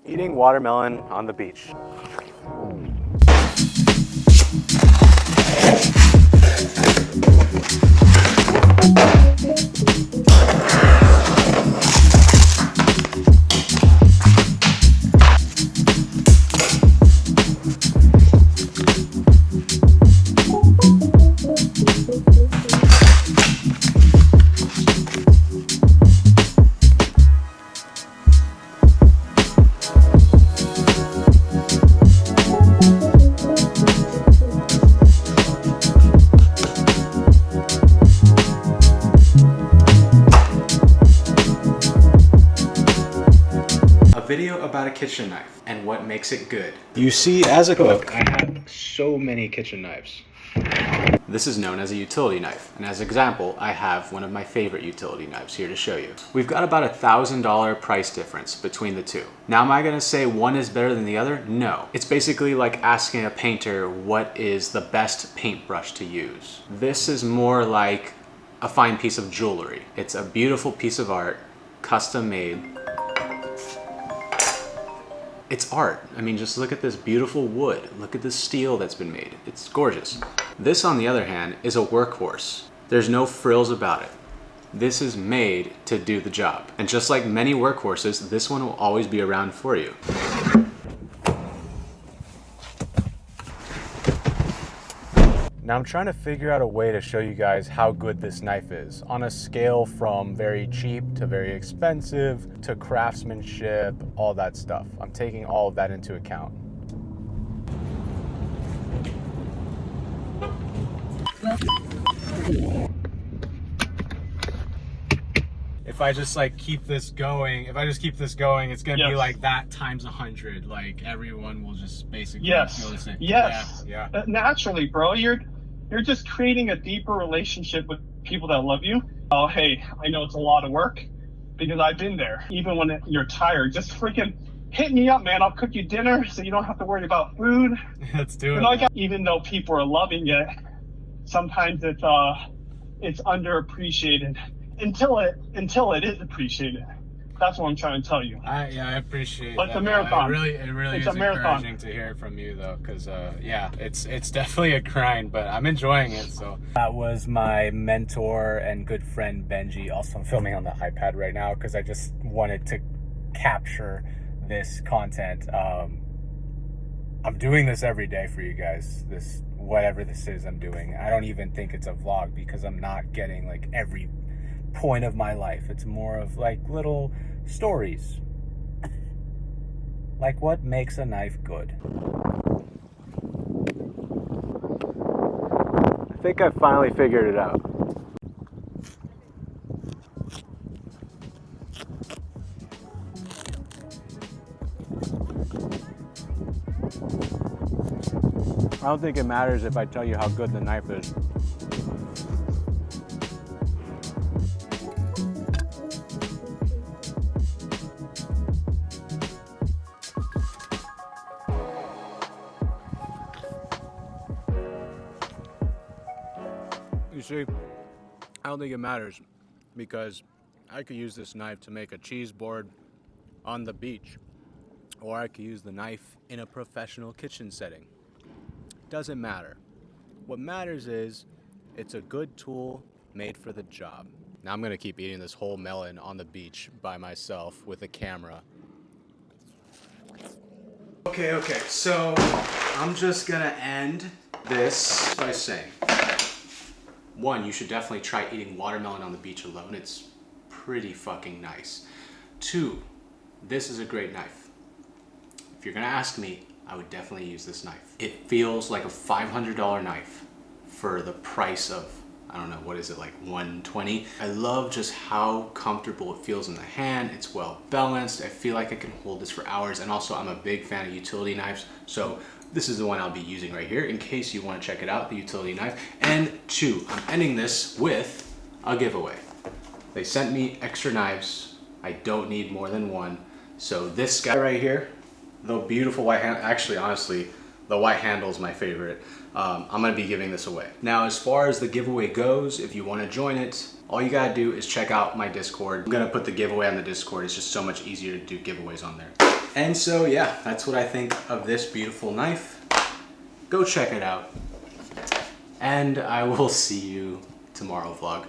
Eating watermelon on the beach. Video about a kitchen knife and what makes it good. You see, as a cook, I have so many kitchen knives. This is known as a utility knife, and as an example, I have one of my favorite utility knives here to show you. We've got about $1,000 price difference between the two. Now, am I gonna say one is better than the other? No. It's basically like asking a painter what is the best paintbrush to use. This is more like a fine piece of jewelry. It's a beautiful piece of art, custom made. It's art. I mean, just look at this beautiful wood. Look at the steel that's been made. It's gorgeous. This, on the other hand, is a workhorse. There's no frills about it. This is made to do the job. And just like many workhorses, this one will always be around for you. Now I'm trying to figure out a way to show you guys how good this knife is on a scale from very cheap to very expensive to craftsmanship, all that stuff. I'm taking all of that into account. If I just like keep this going, it's gonna be like that times 100. Like everyone will just basically feel the same. Yes. Yeah. Naturally, bro. You're just creating a deeper relationship with people that love you. Oh, hey, I know it's a lot of work because I've been there. Even when you're tired, just freaking hit me up, man. I'll cook you dinner so you don't have to worry about food. Let's do it. Even though people are loving it, sometimes it's underappreciated until it is appreciated. That's what I'm trying to tell you. I appreciate that. It's a marathon. It really is encouraging to hear it from you, though, because yeah, it's definitely a grind, but I'm enjoying it. So that was my mentor and good friend Benji. Also, I'm filming on the iPad right now because I just wanted to capture this content. I'm doing this every day for you guys. Whatever this is, I'm doing. I don't even think it's a vlog because I'm not getting like every point of my life. It's more of like little stories, like what makes a knife good. I think I finally figured it out. I don't think it matters if I tell you how good the knife is. You see, I don't think it matters because I could use this knife to make a cheese board on the beach, or I could use the knife in a professional kitchen setting. Doesn't matter. What matters is it's a good tool made for the job. Now I'm gonna keep eating this whole melon on the beach by myself with a camera. Okay, so I'm just gonna end this by saying, one, you should definitely try eating watermelon on the beach alone. It's pretty fucking nice. Two, this is a great knife. If you're gonna ask me, I would definitely use this knife. It feels like a $500 knife for the price of, I don't know, what is it, like $120? I love just how comfortable it feels in the hand. It's well balanced. I feel like I can hold this for hours. And also I'm a big fan of utility knives. So this is the one I'll be using right here in case you want to check it out, the utility knife. And two, I'm ending this with a giveaway. They sent me extra knives. I don't need more than one. So this guy right here, the beautiful white handle, actually, honestly, the white handle is my favorite. I'm gonna be giving this away. Now, as far as the giveaway goes, if you wanna join it, all you gotta do is check out my Discord. I'm gonna put the giveaway on the Discord. It's just so much easier to do giveaways on there. And so yeah, that's what I think of this beautiful knife. Go check it out. And I will see you tomorrow, vlog.